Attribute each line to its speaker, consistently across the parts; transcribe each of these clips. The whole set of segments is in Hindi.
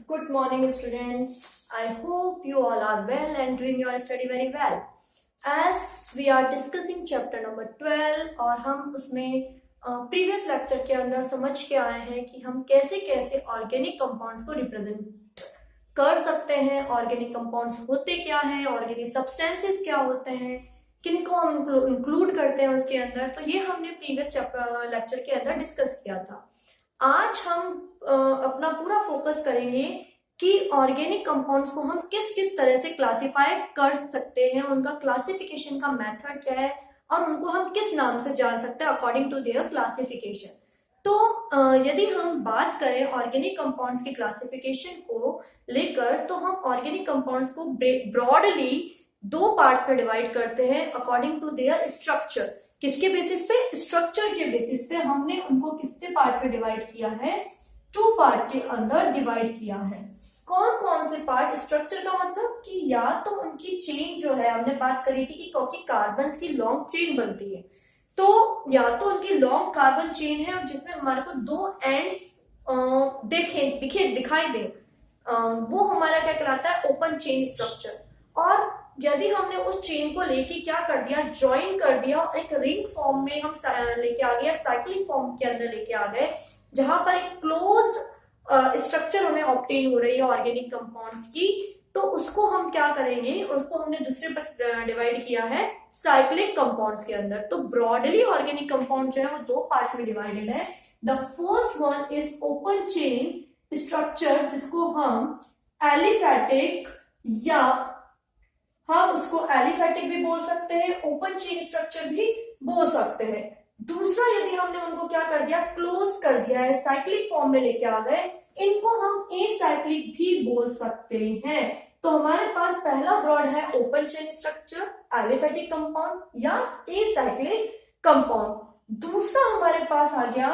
Speaker 1: Good morning, students. I hope you all are well and doing your study very well. As we are discussing chapter number 12 और हम उसमें प्रीवियस लेक्चर के अंदर समझ के आए हैं कि हम कैसे कैसे ऑर्गेनिक कंपाउंड्स को रिप्रेजेंट कर सकते हैं, ऑर्गेनिक कंपाउंड्स होते क्या हैं, ऑर्गेनिक सब्सटेंसेस क्या होते हैं, किनको हम इंक्लूड करते हैं उसके अंदर। तो ये हमने प्रीवियस लेक्चर के अंदर डिस्कस किया था। आज हम अपना पूरा फोकस करेंगे कि ऑर्गेनिक कंपाउंड्स को हम किस किस तरह से क्लासिफाई कर सकते हैं, उनका क्लासिफिकेशन का मेथड क्या है और उनको हम किस नाम से जान सकते हैं अकॉर्डिंग टू देयर क्लासिफिकेशन। तो यदि हम बात करें ऑर्गेनिक कंपाउंड्स की क्लासिफिकेशन को लेकर, तो हम ऑर्गेनिक कंपाउंड्स को ब्रॉडली दो पार्ट्स में डिवाइड करते हैं अकॉर्डिंग टू देयर स्ट्रक्चर। किसके बेसिस पे? स्ट्रक्चर के बेसिस पे हमने उनको किसके पार्ट में डिवाइड किया है? टू पार्ट के अंदर डिवाइड किया है। कौन कौन से पार्ट? स्ट्रक्चर का मतलब कि या तो उनकी चेन जो है, हमने बात करी थी कि क्योंकि कार्बन की लॉन्ग चेन बनती है, तो या तो उनकी लॉन्ग कार्बन चेन है और जिसमें हमारे को दो एंड्स दिखाई दे, वो हमारा क्या कहलाता है? Open chain structure. और यदि हमने उस चेन को लेके क्या कर दिया? ज्वाइन कर दिया, एक रिंग फॉर्म में हम लेके आ गए, साइक्लिक फॉर्म के अंदर लेके आ गए, जहां पर एक क्लोज्ड स्ट्रक्चर हमें ऑब्टेन हो रही है ऑर्गेनिक कंपाउंड्स की, तो उसको हम क्या करेंगे? उसको हमने दूसरे पर डिवाइड किया है साइक्लिक कंपाउंड्स के अंदर। तो ब्रॉडली ऑर्गेनिक कंपाउंड जो है वो दो पार्ट में डिवाइडेड है। The first one is open chain structure, जिसको हम एलिफेटिक या हम उसको एलिफेटिक भी बोल सकते हैं, ओपन चेन स्ट्रक्चर भी बोल सकते हैं। दूसरा, यदि हमने उनको क्या कर दिया? क्लोज कर दिया है, साइक्लिक फॉर्म में लेके आ गए, इनको हम एसाइक्लिक भी बोल सकते हैं। तो हमारे पास पहला वर्ड है open chain structure, aliphatic compound या एसाइक्लिक कंपाउंड। दूसरा हमारे पास आ गया,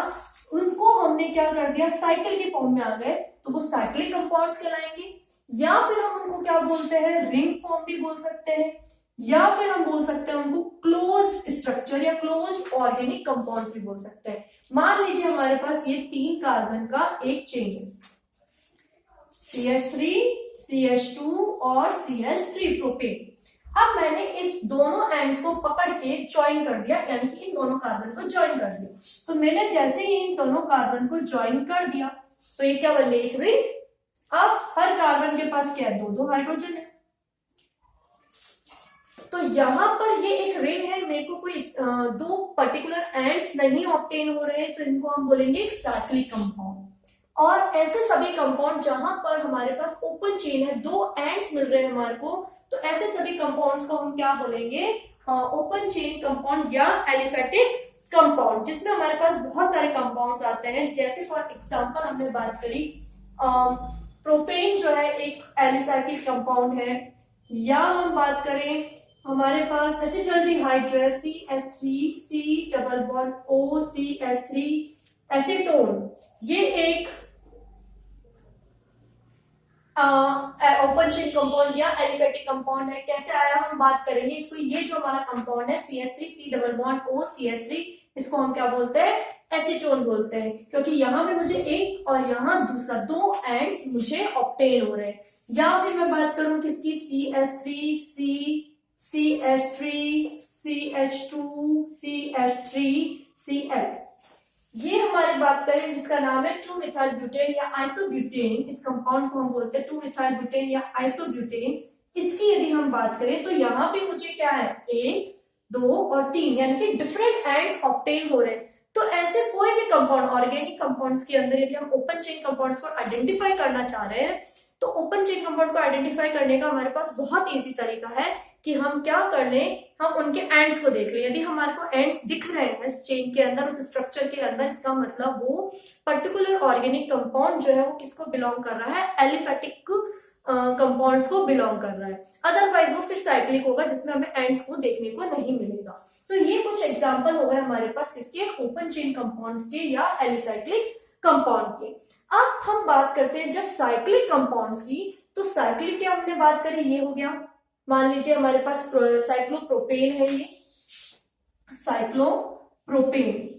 Speaker 1: उनको हमने क्या कर दिया? साइकिल के फॉर्म में आ गए, तो वो साइक्लिक कंपाउंड्स कहलाएंगे। या फिर हम उनको क्या बोलते हैं? रिंग फॉर्म भी बोल सकते हैं, या फिर हम बोल सकते हैं उनको क्लोज्ड स्ट्रक्चर या क्लोज्ड ऑर्गेनिक कंपाउंड्स भी बोल सकते हैं। मान लीजिए हमारे पास ये 3 कार्बन का एक चेन है, CH3, CH2 और CH3 प्रोपेन। अब मैंने इस दोनों एंड्स को पकड़ के ज्वाइन कर दिया, यानी कि इन दोनों कार्बन को ज्वाइन कर दिया। तो मैंने जैसे ही इन दोनों कार्बन को ज्वाइन कर दिया, तो ये क्या बन गई? एक रिंग। अब हर कार्बन के पास क्या है? दो हाइड्रोजन है। तो यहां पर ये एक रिंग है, मेरे को कोई दो पर्टिकुलर एंड्स नहीं ऑब्टेन हो रहे हैं, तो इनको हम बोलेंगे साइक्लिक कंपाउंड। और ऐसे सभी कंपाउंड जहां पर हमारे पास ओपन चेन है, दो एंड्स मिल रहे हैं हमारे को, तो ऐसे सभी कंपाउंड्स को हम क्या बोलेंगे? ओपन चेन कंपाउंड या एलिफेटिक कंपाउंड, जिसमें हमारे पास बहुत सारे कंपाउंड्स आते हैं। जैसे फॉर एग्जाम्पल हमने बात करी, प्रोपेन जो है एक एलिफेटिक कंपाउंड है। या हम बात करें, हमारे पास ऐसे जल्दी हाइड्रेस CH3 C double bond O CH3 acetone, ये एक ओपन चेन कंपाउंड या एलिफेटिक कंपाउंड है। कैसे आया हम बात करेंगे इसको। ये जो हमारा कंपाउंड है CH3 C double bond O CH3, इसको हम क्या बोलते हैं? एसीटोन बोलते हैं, क्योंकि यहाँ पे मुझे एक और यहाँ दूसरा, दो एंड्स मुझे ऑब्टेन हो रहे हैं। या फिर मैं बात करूं किसकी? CH3 C CH3 CH2 CH3 CH, ये हमारी बात करें जिसका नाम है 2-मिथाइल ब्यूटेन या आइसोब्यूटेन। इस कंपाउंड को हम बोलते हैं 2-मिथाइल ब्यूटेन या आइसोब्यूटेन। इसकी यदि हम बात करें, तो यहाँ पे मुझे क्या है? 1 2 और 3, यानी कि डिफरेंट एंड्स ऑब्टेन हो रहे हैं। तो ऐसे कोई भी कंपाउंड ऑर्गेनिक कंपाउंड्स के अंदर यदि हम ओपन चेन कंपाउंड्स को आइडेंटिफाई करना चाह रहे हैं, तो ओपन चेन कंपाउंड को आइडेंटिफाई करने का हमारे पास बहुत इजी तरीका है कि हम क्या कर लें? हम उनके एंड्स को देख लें। यदि हमारे को एंड्स दिख रहे हैं इस चेन के अंदर, उस स्ट्रक्चर के अंदर, इसका मतलब वो पर्टिकुलर ऑर्गेनिक कंपाउंड जो है वो किसको बिलोंग कर रहा है? एलिफेटिक कंपाउंड्स को बिलोंग कर रहा है। अदरवाइज वो फिर साइक्लिक होगा, जिसमें हमें एंड्स को देखने को नहीं मिलेगा। तो ये कुछ एग्जाम्पल हो गए हमारे पास किसके? ओपन चेन कंपाउंड्स के या एलिसाइक्लिक कंपाउंड के। अब हम बात करते हैं जब साइक्लिक कंपाउंड्स की, तो साइक्लिक की हमने बात करी, ये हो गया। मान लीजिए हमारे पास साइक्लोप्रोपेन है, ये साइक्लोप्रोपेन।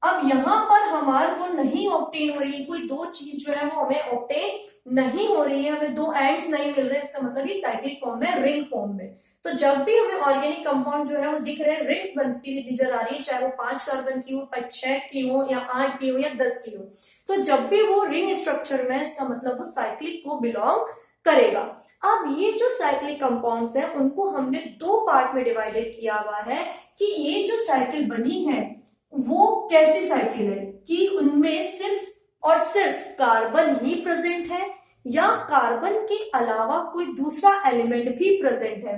Speaker 1: अब यहां पर हमारे को नहीं ऑब्टेन हो रही, कोई दो चीज जो है वो हमें ऑब्टेन नहीं हो रही है, हमें दो एंड्स नहीं मिल रहे, इसका मतलब ये साइक्लिक फॉर्म में, रिंग फॉर्म में। तो जब भी हमें ऑर्गेनिक कंपाउंड जो है वो दिख रहे हैं, रिंग्स बनती हुई नजर आ रही है, चाहे वो 5 कार्बन की हो, 6 की हो, या 8 की हो, या 10 की हो, तो जब भी वो रिंग स्ट्रक्चर में, इसका मतलब वो साइक्लिक को बिलोंग करेगा। अब ये जो साइक्लिक कंपाउंड्स हैं उनको हमने दो पार्ट में डिवाइडेड किया हुआ है कि ये जो साइकिल बनी है वो कैसी साइकिल है, कि उनमें सिर्फ और सिर्फ कार्बन ही प्रेजेंट है या कार्बन के अलावा कोई दूसरा एलिमेंट भी प्रेजेंट है।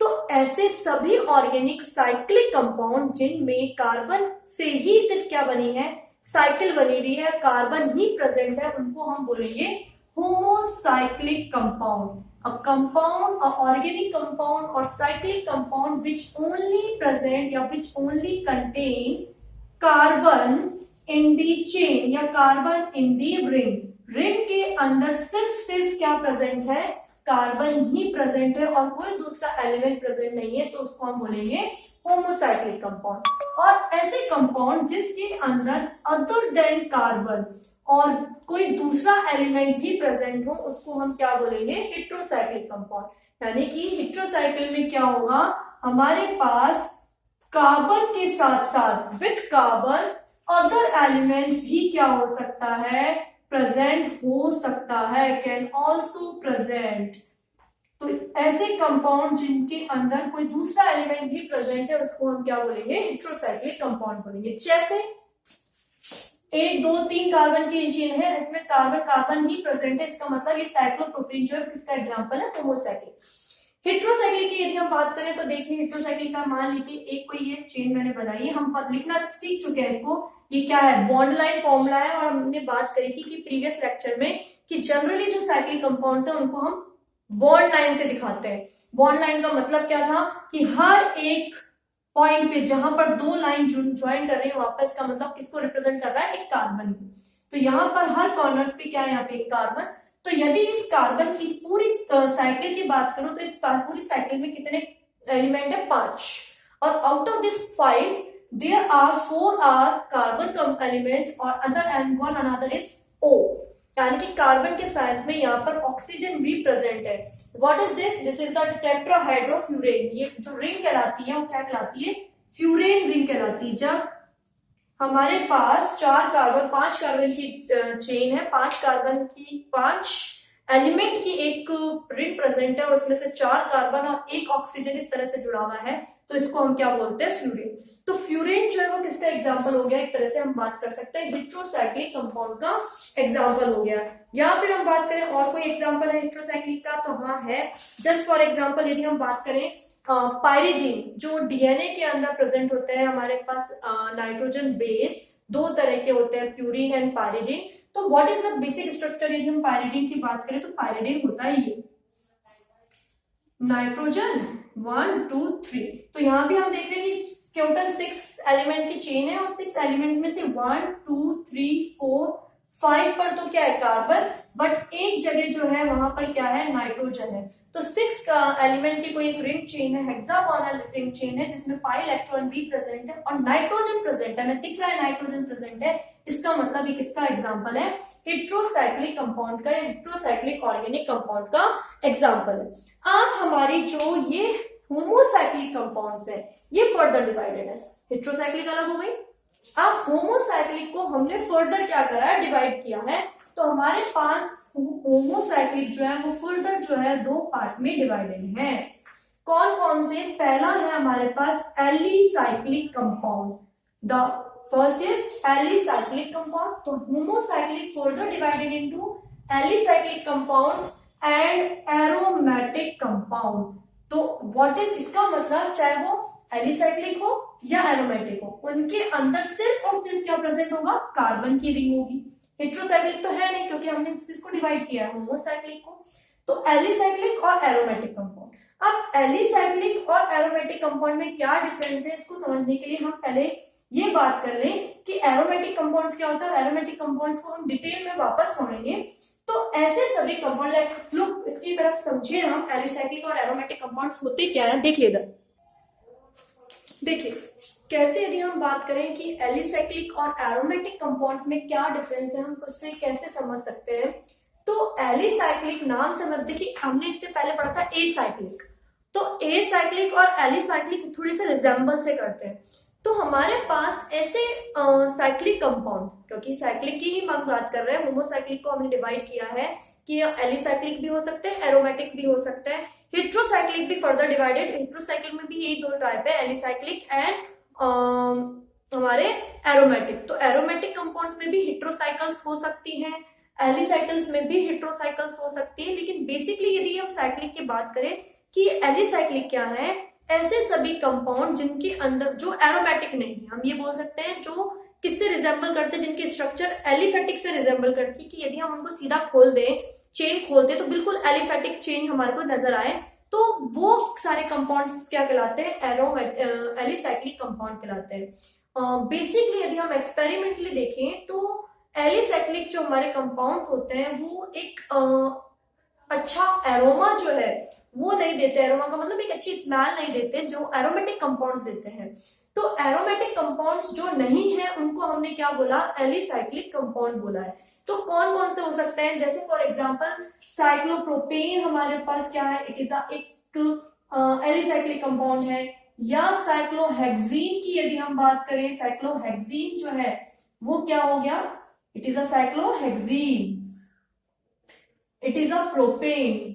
Speaker 1: तो ऐसे सभी ऑर्गेनिक साइक्लिक कंपाउंड जिनमें कार्बन से ही सिर्फ क्या बनी है, साइकिल बनी हुई है, कार्बन ही प्रेजेंट है, उनको हम बोलेंगे homocyclic compound. A compound, a organic compound or cyclic compound which only present या which only contain carbon in the chain या carbon in the ring। Ring के अंदर सिर्फ क्या प्रेजेंट है, कार्बन ही प्रेजेंट है और कोई दूसरा एलिमेंट प्रेजेंट नहीं है, तो उसको हम बोलेंगे होमोसाइक्लिक कंपाउंड। और ऐसे कंपाउंड जिसके अंदर अदर देन कार्बन और कोई दूसरा एलिमेंट भी प्रेजेंट हो, उसको हम क्या बोलेंगे, हेट्रोसाइक्लिक कंपाउंड। यानी कि हेट्रोसाइकिल में क्या होगा, हमारे पास कार्बन के साथ साथ विथ कार्बन अदर एलिमेंट भी क्या हो सकता है, प्रेजेंट हो सकता है, कैन ऑल्सो प्रेजेंट। तो ऐसे कंपाउंड जिनके अंदर कोई दूसरा एलिमेंट भी प्रेजेंट है, उसको हम क्या बोलेंगे, हेट्रोसाइक्लिक कंपाउंड बोलेंगे। जैसे 1 2 3 कार्बन की चेन है, इसमें कार्बन कार्बन ही प्रेजेंट है, इसका मतलब ये साइक्लोप्रोपेन जो है किसका एग्जांपल है, होमोसाइक्लिक। हेट्रोसाइक्लिक की यदि हम बात करें तो देखिए हेट्रोसाइक्लिक का मान लीजिए एक कोई ये चेन मैंने बनाई है, हम लिखना सीख चुके हैं इसको, ये क्या है, बॉन्ड लाइन फॉर्मूला है। और हमने बात करी थी कि प्रीवियस लेक्चर में कि जनरली जो साइक्लिक कंपाउंड्स है उनको हम बॉन्ड लाइन से दिखाते हैं। बॉन्ड लाइन का मतलब क्या था कि हर एक पॉइंट पे जहां पर दो लाइन ज्वाइन कर रही है वापस, का मतलब किसको रिप्रेजेंट कर रहा है, एक कार्बन को। तो यहाँ पर हर कॉर्नर्स पे क्या है, यहाँ पे एक कार्बन। तो यदि इस कार्बन की इस पूरी साइकिल की बात करूं तो इस पूरी साइकिल में कितने एलिमेंट है, 5। और out of this 5 there are 4 are carbon element और other and one another is O। यानी कि कार्बन के साथ में यहाँ पर ऑक्सीजन भी प्रेजेंट है। What is this, this is the tetrahydrofuran. ये जो रिंग कहलाती है वो क्या कहलाती है, फ्यूरेन रिंग कहलाती है। जब हमारे पास 4 कार्बन 5 कार्बन की चेन है, 5 कार्बन की 5 एलिमेंट की एक रिंग प्रेजेंट है और उसमें से 4 कार्बन और 1 ऑक्सीजन इस तरह से जुड़ा हुआ है, तो इसको हम क्या बोलते हैं, फ्यूरेन। तो फ्यूरेन जो है वो किसका एग्जांपल हो गया, एक तरह से हम बात कर सकते हैं हेट्रोसाइक्लिक कंपाउंड का एग्जांपल हो गया। या फिर हम बात करें और कोई एग्जांपल है हेट्रोसाइक्लिक का, तो हाँ है। जस्ट फॉर एग्जांपल यदि हम बात करें पायरिजीन, जो डीएनए के अंदर प्रेजेंट होते हैं, हमारे पास नाइट्रोजन बेस 2 तरह के होते हैं, प्यूरिन एंड पायरिजीन। तो what is the basic structure, यदि हम पायरिडीन की बात करें तो पायरिडीन होता है ये नाइट्रोजन 1 2 3। तो यहां भी हम देख रहे हैं कि टोटल 6 एलिमेंट की चेन है और 6 एलिमेंट में से 1 2 3 4 5 पर तो क्या है, कार्बन, बट एक जगह जो है वहां पर क्या है, नाइट्रोजन है। तो 6 एलिमेंट की कोई एक रिंग चेन है, हेक्सागोनल रिंग चेन है, जिसमें पाई इलेक्ट्रॉन भी प्रेजेंट है और नाइट्रोजन प्रेजेंट है। हमें दिख रहा है नाइट्रोजन प्रेजेंट है, इसका मतलब ये किसका एग्जांपल है, हेट्रोसाइक्लिक कंपाउंड का, हेट्रोसाइक्लिक ऑर्गेनिक कंपाउंड का एग्जांपल है। अब हमारी जो ये होमोसाइक्लिक कंपाउंड्स है ये फर्दर डिवाइडेड है, हेट्रोसाइक्लिक अलग हो गई। अब होमोसाइक्लिक को हमने फर्दर क्या करा है, डिवाइड किया है। तो हमारे पास होमोसाइक्लिक जो है वो फर्दर जो है 2 पार्ट में डिवाइडेड है। कौन कौन से, पहला है हमारे पास alicyclic compound, the first is alicyclic compound. तो homocyclic further divided into alicyclic compound and aromatic compound. तो व्हाट इज, इसका मतलब चाहे वो एलिसाइक्लिक हो या एरोमेटिक हो, उनके अंदर सिर्फ और सिर्फ क्या प्रेजेंट होगा, कार्बन की रिंग होगी। हेट्रोसाइक्लिक तो है नहीं क्योंकि हमने इसको डिवाइड किया है होमोसाइक्लिक को। तो एलिसाइक्लिक और एरोमेटिक कंपाउंड। अब एलिसाइक्लिक और एरोमेटिक कंपाउंड में क्या डिफरेंस है, इसको समझने के लिए हम पहले ये बात कर लें कि एरोमेटिक कंपाउंड्स क्या होता है। एरोमेटिक कंपाउंड्स को हम डिटेल में वापस पढ़ेंगे। तो ऐसे सभी कंपाउंड, लाइक लुक इसकी तरफ समझिए हम, एलिसाइक्लिक और एरोमेटिक कंपाउंड्स होते क्या है, देखिए इधर देखिए कैसे। यदि हम बात करें कि एलिसाइक्लिक और एरोमेटिक कंपाउंड में क्या डिफरेंस है, हम उससे कैसे समझ सकते हैं। तो एलिसाइक्लिक नाम से मतलब देखिए हमने इससे पहले पढ़ा था एसाइक्लिक, तो एसाइक्लिक और एलिसाइक्लिक थोड़े से रिजेंबल से करते हैं। तो हमारे पास ऐसे साइक्लिक कंपाउंड, क्योंकि साइक्लिक की ही हम बात कर रहे हैं, होमोसाइक्लिक को हमने डिवाइड किया है कि एलिसाइक्लिक भी हो सकते हैं, एरोमेटिक भी हो सकते हैं, हेट्रोसाइक्लिक भी फर्दर डिवाइडेड, हेट्रोसाइक्लिक में भी यही दो टाइप है, एलिसाइक्लिक एंड हमारे एरोमेटिक। तो एरोमेटिक कंपाउंड्स में भी हेट्रोसाइकल्स हो सकती हैं, एलिसाइकल्स में भी हेट्रोसाइकल्स हो सकती है, लेकिन बेसिकली यदि हम साइक्लिक की बात करें कि एलिसाइक्लिक क्या है, ऐसे सभी कंपाउंड जिनके अंदर जो एरोमेटिक नहीं है, हम ये बोल सकते हैं जो किससे रिजेंबल करते हैं, जिनकी स्ट्रक्चर एलिफेटिक से रिजेंबल करती है, कि यदि हम उनको सीधा खोल दें, चेन खोल दें तो बिल्कुल एलिफेटिक चेन हमारे को नजर आए, तो वो सारे कंपाउंड्स क्या कहलाते हैं, एलिसाइक्लिक कंपाउंड कहलाते हैं। बेसिकली यदि हम एक्सपेरिमेंटली देखें तो एलिसाइक्लिक जो हमारे कंपाउंड्स होते हैं वो एक अच्छा एरोमा जो है वो नहीं देते, एरोमा का मतलब एक अच्छी स्मेल नहीं देते जो एरोमेटिक कंपाउंड्स देते हैं। तो एरोमेटिक कंपाउंड्स जो नहीं है उनको हमने क्या बोला, एलिसाइक्लिक कंपाउंड बोला है। तो कौन कौन से हो सकते हैं, जैसे फॉर एग्जांपल साइक्लोप्रोपेन हमारे पास क्या है, इट इज एक एलिसाइक्लिक कंपाउंड है, या साइक्लोहेक्सीन की यदि हम बात करें, साइक्लोहेक्सीन जो है वो क्या हो गया, it is a cyclohexene, it is a propane.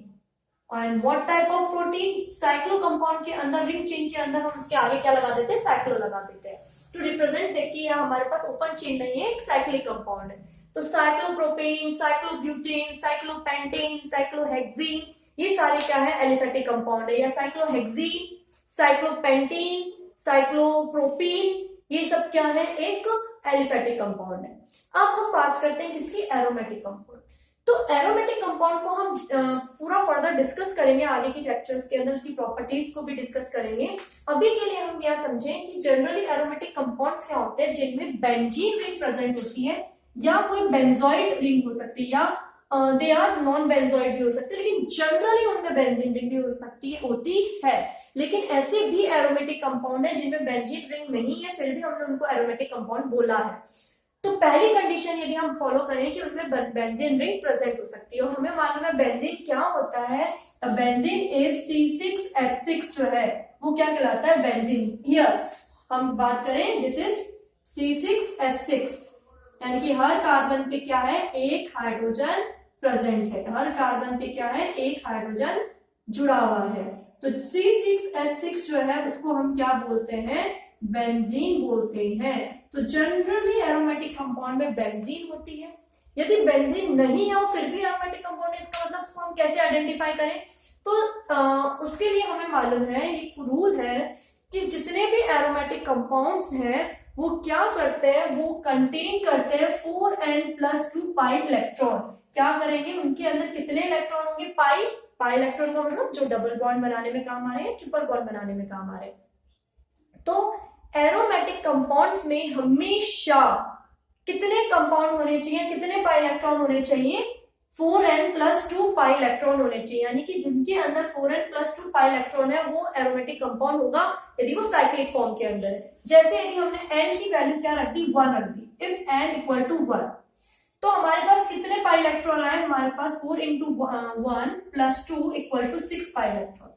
Speaker 1: And what type of protein, cyclo compound के अंदर रिंग चेन के अंदर हम उसके आगे क्या लगा देते हैं, साइक्लो लगा देते हैं टू रिप्रेजेंट देखिए यहाँ हमारे पास ओपन चेन नहीं है, एक साइक्लिक कंपाउंड है। तो साइक्लोप्रोपेन, साइक्लोब्यूटेन, साइक्लोपेंटेन, साइक्लोहेक्सीन, ये सारे क्या है, एलिफेटिक कंपाउंड है, या साइक्लोहेक्सीन, साइक्लोपेंटेन, साइक्लोप्रोपेन, ये सब क्या है, एक एलिफेटिक कंपाउंड है। अब हम बात करते हैं किसकी, एरोमेटिक कंपाउंड। तो एरोमेटिक कंपाउंड को हम पूरा फर्दर डिस्कस करेंगे आगे की लेक्चर्स के अंदर, उसकी प्रॉपर्टीज को भी डिस्कस करेंगे। अभी के लिए हम यह समझें कि जनरली एरोमेटिक कंपाउंड्स क्या होते हैं, जिनमें बेंजीन रिंग प्रेजेंट होती है, या कोई बेंजोइड रिंग हो सकती है, या दे आर नॉन बेंजोइड भी हो सकते हैं, लेकिन जनरली उनमें बेंजीन रिंग भी हो सकती है, होती है। लेकिन ऐसे भी एरोमेटिक कंपाउंड है जिनमें बेंजीन रिंग नहीं है, फिर भी हमने उनको एरोमेटिक कंपाउंड बोला है। तो पहली कंडीशन यदि हम फॉलो करें कि उनमें बेंजीन रिंग प्रेजेंट हो सकती है, और हमें मालूम है बेंजीन क्या होता है, बेंजीन इज C6H6 जो है वो क्या कहलाता है, बेंजीन। हियर हम बात करें, दिस इज C6H6, यानी कि हर कार्बन पे क्या है, एक हाइड्रोजन प्रेजेंट है, हर कार्बन पे क्या है, एक हाइड्रोजन जुड़ा हुआ है। तो C6H6 जो है उसको हम क्या बोलते हैं, बेंजीन बोलते हैं। तो जनरली एरोमेटिक कंपाउंड में बेंजीन होती है। यदि बेंजीन नहीं है और फिर भी एरोमेटिक कंपाउंड है, इसका मतलब उसको हम कैसे आइडेंटिफाई करें, तो उसके लिए हमें मालूम है, एक रूल है कि जितने भी एरोमेटिक कंपाउंड्स हैं वो क्या करते हैं, वो कंटेन करते हैं 4n+2 पाई इलेक्ट्रॉन। क्या करेंगे, उनके अंदर कितने इलेक्ट्रॉन होंगे, पाई इलेक्ट्रॉन का मतलब जो डबल बॉन्ड बनाने में काम आ रहे हैं, ट्रिपल बॉन्ड बनाने में काम आ रहे हैं। तो एरोमेटिक कंपाउंड्स में हमेशा कितने कंपाउंड होने चाहिए, कितने पाई इलेक्ट्रॉन होने चाहिए, 4n+2 पाई इलेक्ट्रॉन होने चाहिए, यानी कि जिनके अंदर 4n+2 पाई इलेक्ट्रॉन है वो एरोमेटिक कंपाउंड होगा, यदि वो साइक्लिक फॉर्म के अंदर है। जैसे यदि हमने n की वैल्यू क्या रख दी, 1 रख दी, इफ n = 1, तो हमारे पास कितने पाई इलेक्ट्रॉन आए, हमारे पास 4 × 1 + 2 = 6 पाई इलेक्ट्रॉन।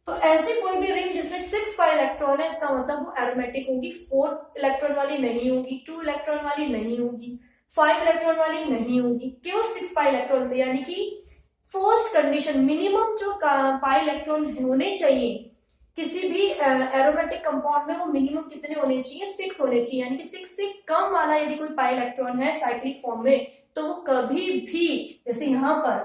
Speaker 1: तो ऐसी कोई भी रिंग जिसमें 6 पाई इलेक्ट्रॉन है, इसका मतलब वो एरोमेटिक होगी, 4 इलेक्ट्रॉन वाली नहीं होगी, 2 इलेक्ट्रॉन वाली नहीं होगी, 5 इलेक्ट्रॉन वाली नहीं होगी, केवल 6 पाई इलेक्ट्रॉन से। यानी कि फर्स्ट कंडीशन, मिनिमम जो पाई इलेक्ट्रॉन होने चाहिए किसी भी एरोमेटिक कंपाउंड में, वो मिनिमम कितने होने चाहिए, 6 होने चाहिए। यानी कि 6 से कम वाला यदि कोई पाई इलेक्ट्रॉन है साइक्लिक फॉर्म में, तो वो कभी भी, जैसे यहाँ पर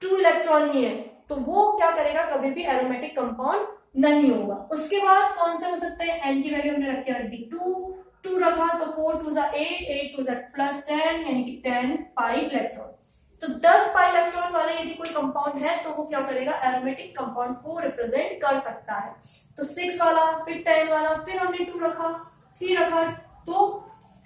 Speaker 1: 2 इलेक्ट्रॉन ही है, तो वो क्या करेगा, कभी भी एरोमेटिक कंपाउंड नहीं होगा। उसके बाद कौन से हो सकते हैं, n की वैल्यू हमने रख दी 2 रखा, तो 4 × 2 = 8, 8 × 2 = +10, यानी कि 10 पाई इलेक्ट्रॉन। तो 10 पाई इलेक्ट्रॉन वाला यदि कोई कंपाउंड है तो वो क्या करेगा, एरोमेटिक कंपाउंड को रिप्रेजेंट कर सकता है। तो 6 वाला, फिर 10 वाला, फिर हमने 2 रखा, 3 रखा, तो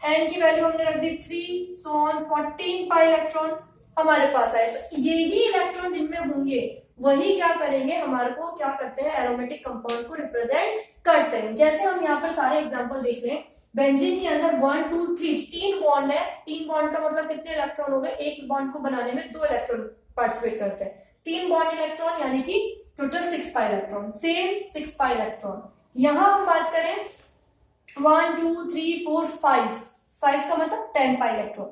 Speaker 1: n की वैल्यू हमने रख दी 3, so on 14 पाई इलेक्ट्रॉन हमारे पास आए। तो यही इलेक्ट्रॉन जिनमें होंगे वही क्या करेंगे, हमारे को क्या करते हैं, एरोमेटिक कंपाउंड को रिप्रेजेंट करते हैं। जैसे हम यहाँ पर सारे एग्जांपल देख लें, बेंजीन के अंदर 1 2 3 तीन बॉन्ड है। तीन बॉन्ड का मतलब कितने इलेक्ट्रॉन हो गए? एक बॉन्ड को बनाने में 2 इलेक्ट्रॉन पार्टिसिपेट करते हैं। 3 बॉन्ड इलेक्ट्रॉन यानी कि total 6 pi electron, same 6 pi electron. यहां हम बात करें 1 2 3 4 5, 5 का मतलब 10 पाई इलेक्ट्रॉन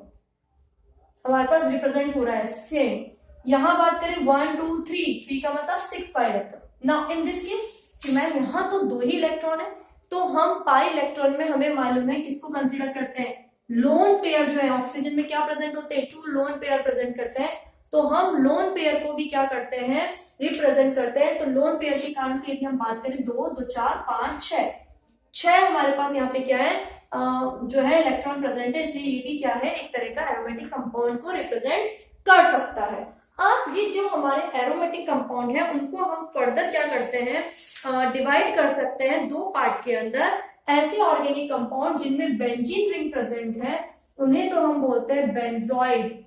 Speaker 1: हमारे पास रिप्रेजेंट हो रहा है, सेम। यहां बात करें 1 2 3, 3 का मतलब 6 pi electron. Now in this case ma'am यहाँ तो 2 ही इलेक्ट्रॉन है, तो हम पाई इलेक्ट्रॉन में हमें मालूम है किसको कंसीडर करते हैं? लोन पेयर जो है, ऑक्सीजन में क्या प्रेजेंट होते हैं? 2 लोन पेयर प्रेजेंट करते हैं, तो हम लोन पेयर को भी क्या करते हैं? रिप्रेजेंट करते हैं। तो लोन पेयर के कारण की यदि हम बात करें 2 2 4 5 6, 6 हमारे पास यहाँ पे क्या है जो है इलेक्ट्रॉन प्रेजेंट है, इसलिए ये भी क्या है? एक तरह का एरोमेटिक कंपाउंड को रिप्रेजेंट कर सकता है। अब ये जो हमारे एरोमेटिक कंपाउंड है उनको हम फर्दर क्या करते हैं? डिवाइड कर सकते हैं 2 पार्ट के अंदर। ऐसे ऑर्गेनिक कंपाउंड जिनमें बेंजीन रिंग प्रेजेंट है उन्हें तो हम बोलते हैं बेंजोइड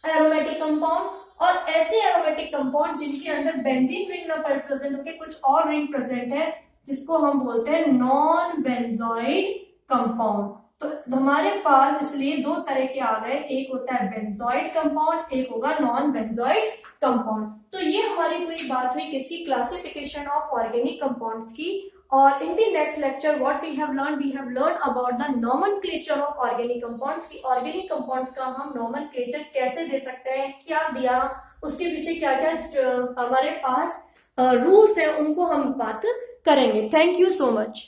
Speaker 1: एरोमेटिक कंपाउंड, और ऐसे एरोमेटिक कंपाउंड जिनके अंदर बेंजीन रिंग ना प्रेजेंट होकर कुछ और रिंग प्रेजेंट है जिसको हम बोलते हैं नॉन बेंजोइड कंपाउंड। तो हमारे पास इसलिए 2 तरह के आ गए, एक होता है बेंजोइड कंपाउंड, एक होगा नॉन बेंजोइड कंपाउंड। तो ये हमारी पूरी बात हुई किसकी? क्लासिफिकेशन ऑफ ऑर्गेनिक कंपाउंड्स की। और in the next lecture what we have learn about the nomenclature of organic compounds की ऑर्गेनिक कंपाउंड्स का हम नॉमेनक्लेचर कैसे दे सकते हैं, क्या दिया, उसके पीछे क्या क्या हमारे पास रूल्स है, उनको हम बात करेंगे। Thank you so much.